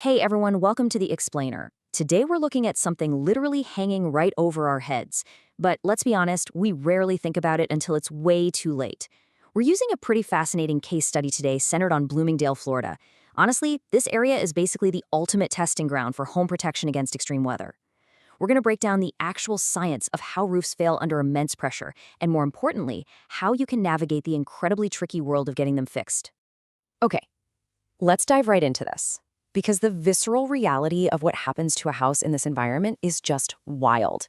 Hey everyone, welcome to The Explainer. Today we're looking at something literally hanging right over our heads. But let's be honest, we rarely think about it until it's way too late. We're using a pretty fascinating case study today centered on Bloomingdale, Florida. Honestly, this area is basically the ultimate testing ground for home protection against extreme weather. We're going to break down the actual science of how roofs fail under immense pressure, and more importantly, how you can navigate the incredibly tricky world of getting them fixed. Okay, let's dive right into this. Because the visceral reality of what happens to a house in this environment is just wild.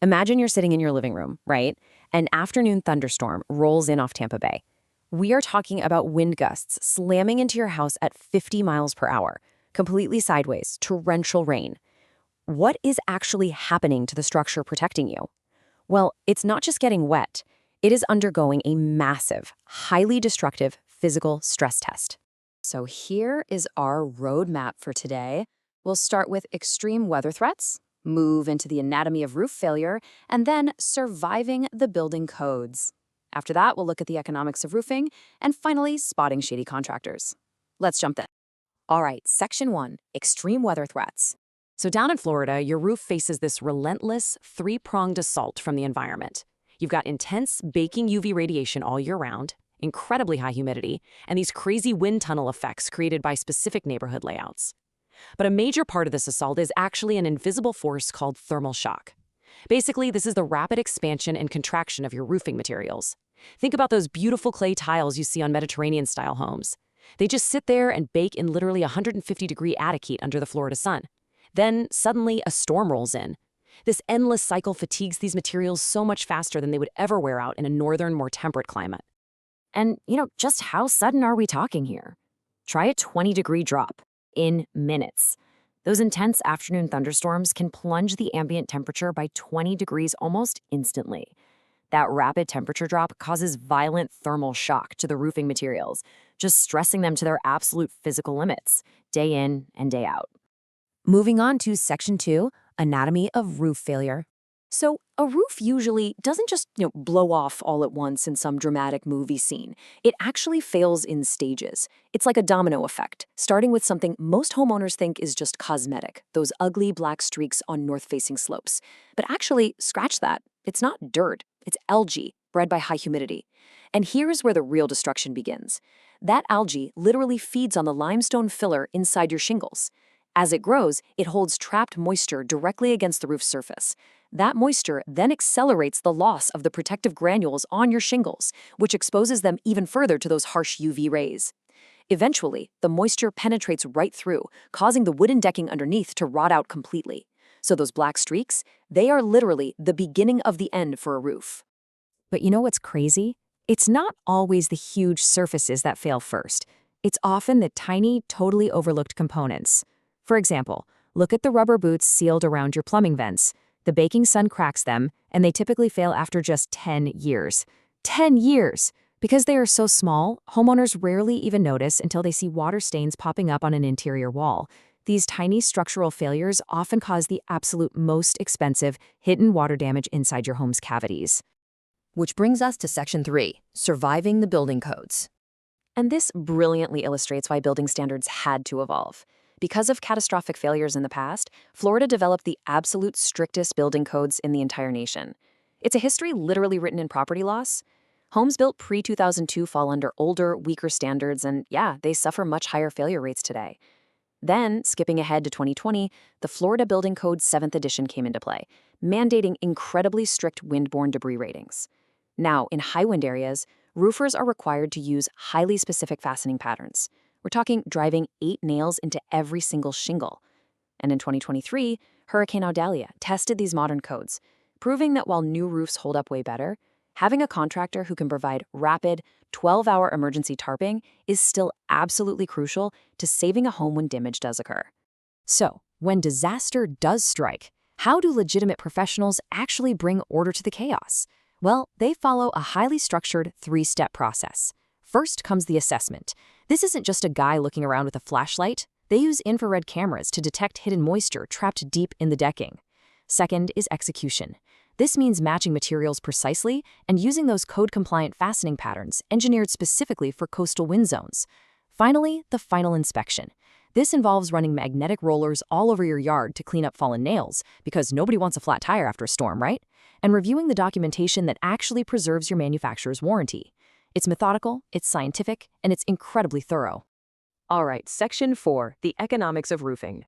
Imagine you're sitting in your living room, right? An afternoon thunderstorm rolls in off Tampa Bay. We are talking about wind gusts slamming into your house at 50 miles per hour, completely sideways, torrential rain. What is actually happening to the structure protecting you? Well, it's not just getting wet. It is undergoing a massive, highly destructive physical stress test. So here is our roadmap for today. We'll start with extreme weather threats, move into the anatomy of roof failure, and then surviving the building codes. After that, we'll look at the economics of roofing, and finally, spotting shady contractors. Let's jump in. All right, Section 1, extreme weather threats. So down in Florida, your roof faces this relentless, three-pronged assault from the environment. You've got intense baking UV radiation all year round, incredibly high humidity, and these crazy wind tunnel effects created by specific neighborhood layouts. But a major part of this assault is actually an invisible force called thermal shock. Basically, this is the rapid expansion and contraction of your roofing materials. Think about those beautiful clay tiles you see on Mediterranean-style homes. They just sit there and bake in literally 150-degree attic heat under the Florida sun. Then, suddenly, a storm rolls in. This endless cycle fatigues these materials so much faster than they would ever wear out in a northern, more temperate climate. And, just how sudden are we talking here? Try a 20-degree drop in minutes. Those intense afternoon thunderstorms can plunge the ambient temperature by 20 degrees almost instantly. That rapid temperature drop causes violent thermal shock to the roofing materials, just stressing them to their absolute physical limits, day in and day out. Moving on to Section 2, anatomy of roof failure. So a roof usually doesn't just, blow off all at once in some dramatic movie scene. It actually fails in stages. It's like a domino effect, starting with something most homeowners think is just cosmetic, those ugly black streaks on north-facing slopes. But actually, scratch that. It's not dirt. It's algae, bred by high humidity. And here's where the real destruction begins. That algae literally feeds on the limestone filler inside your shingles. As it grows, it holds trapped moisture directly against the roof's surface. That moisture then accelerates the loss of the protective granules on your shingles, which exposes them even further to those harsh UV rays. Eventually, the moisture penetrates right through, causing the wooden decking underneath to rot out completely. So those black streaks, they are literally the beginning of the end for a roof. But you know what's crazy? It's not always the huge surfaces that fail first. It's often the tiny, totally overlooked components. For example, look at the rubber boots sealed around your plumbing vents. The baking sun cracks them, and they typically fail after just 10 years. 10 years! Because they are so small, homeowners rarely even notice until they see water stains popping up on an interior wall. These tiny structural failures often cause the absolute most expensive, hidden water damage inside your home's cavities. Which brings us to Section 3, surviving the building codes. And this brilliantly illustrates why building standards had to evolve. Because of catastrophic failures in the past, Florida developed the absolute strictest building codes in the entire nation. It's a history literally written in property laws. Homes built pre-2002 fall under older, weaker standards, and they suffer much higher failure rates today. Then, skipping ahead to 2020, the Florida Building Code 7th edition came into play, mandating incredibly strict windborne debris ratings. Now, in high wind areas, roofers are required to use highly specific fastening patterns. We're talking driving 8 nails into every single shingle. And in 2023, Hurricane Idalia tested these modern codes, proving that while new roofs hold up way better, having a contractor who can provide rapid, 12-hour emergency tarping is still absolutely crucial to saving a home when damage does occur. So, when disaster does strike, how do legitimate professionals actually bring order to the chaos? Well, they follow a highly structured 3-step process. First comes the assessment. This isn't just a guy looking around with a flashlight. They use infrared cameras to detect hidden moisture trapped deep in the decking. Second is execution. This means matching materials precisely and using those code-compliant fastening patterns engineered specifically for coastal wind zones. Finally, the final inspection. This involves running magnetic rollers all over your yard to clean up fallen nails, because nobody wants a flat tire after a storm, right? And reviewing the documentation that actually preserves your manufacturer's warranty. It's methodical, it's scientific, and it's incredibly thorough. All right, Section 4, the economics of roofing.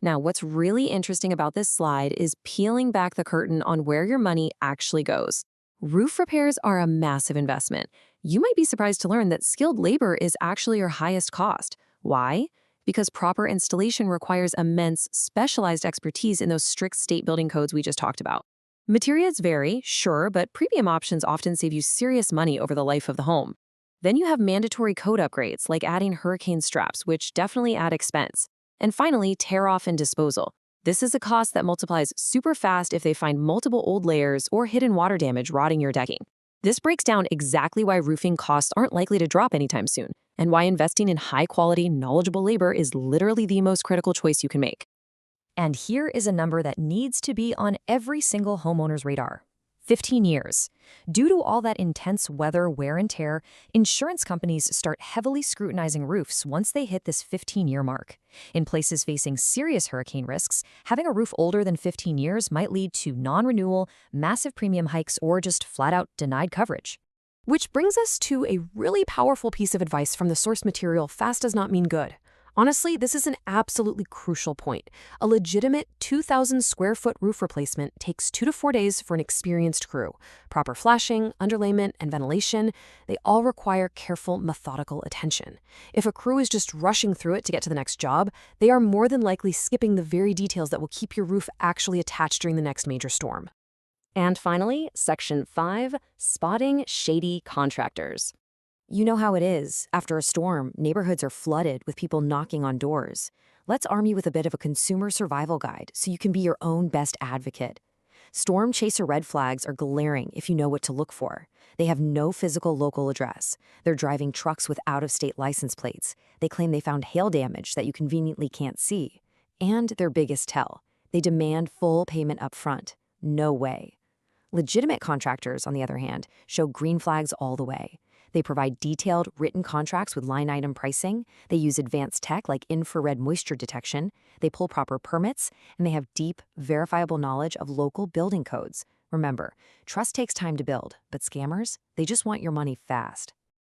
Now, what's really interesting about this slide is peeling back the curtain on where your money actually goes. Roof repairs are a massive investment. You might be surprised to learn that skilled labor is actually your highest cost. Why? Because proper installation requires immense, specialized expertise in those strict state building codes we just talked about. Materials vary, sure, but premium options often save you serious money over the life of the home. Then you have mandatory code upgrades, like adding hurricane straps, which definitely add expense. And finally, tear-off and disposal. This is a cost that multiplies super fast if they find multiple old layers or hidden water damage rotting your decking. This breaks down exactly why roofing costs aren't likely to drop anytime soon, and why investing in high-quality, knowledgeable labor is literally the most critical choice you can make. And here is a number that needs to be on every single homeowner's radar. 15 years. Due to all that intense weather, wear and tear, insurance companies start heavily scrutinizing roofs once they hit this 15-year mark. In places facing serious hurricane risks, having a roof older than 15 years might lead to non-renewal, massive premium hikes, or just flat-out denied coverage. Which brings us to a really powerful piece of advice from the source material, Fast Does Not Mean Good. Honestly, this is an absolutely crucial point. A legitimate 2,000 square foot roof replacement takes 2 to 4 days for an experienced crew. Proper flashing, underlayment, and ventilation, they all require careful, methodical attention. If a crew is just rushing through it to get to the next job, they are more than likely skipping the very details that will keep your roof actually attached during the next major storm. And finally, Section 5, spotting shady contractors. You know how it is. After a storm, neighborhoods are flooded with people knocking on doors. Let's arm you with a bit of a consumer survival guide so you can be your own best advocate. Storm chaser red flags are glaring if you know what to look for. They have no physical local address. They're driving trucks with out-of-state license plates. They claim they found hail damage that you conveniently can't see. And their biggest tell, they demand full payment up front. No way. Legitimate contractors, on the other hand, show green flags all the way. They provide detailed, written contracts with line-item pricing. They use advanced tech like infrared moisture detection. They pull proper permits, and they have deep, verifiable knowledge of local building codes. Remember, trust takes time to build, but scammers, they just want your money fast.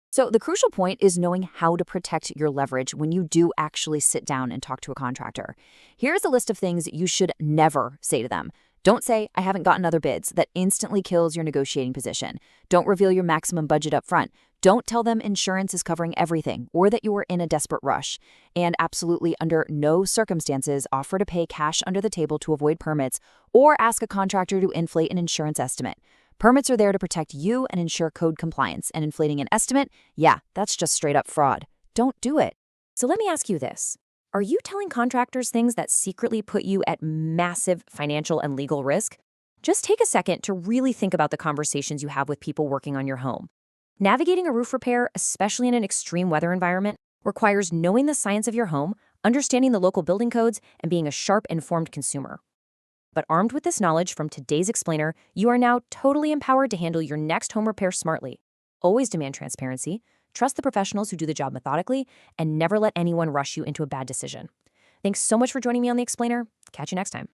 So the crucial point is knowing how to protect your leverage when you do actually sit down and talk to a contractor. Here's a list of things you should never say to them. Don't say, "I haven't gotten other bids." That instantly kills your negotiating position. Don't reveal your maximum budget up front. Don't tell them insurance is covering everything or that you are in a desperate rush. And absolutely under no circumstances offer to pay cash under the table to avoid permits or ask a contractor to inflate an insurance estimate. Permits are there to protect you and ensure code compliance, and inflating an estimate, yeah, that's just straight up fraud. Don't do it. So let me ask you this. Are you telling contractors things that secretly put you at massive financial and legal risk? Just take a second to really think about the conversations you have with people working on your home. Navigating a roof repair, especially in an extreme weather environment, requires knowing the science of your home, understanding the local building codes, and being a sharp, informed consumer. But armed with this knowledge from today's explainer, you are now totally empowered to handle your next home repair smartly. Always demand transparency, trust the professionals who do the job methodically, and never let anyone rush you into a bad decision. Thanks so much for joining me on The Explainer. Catch you next time.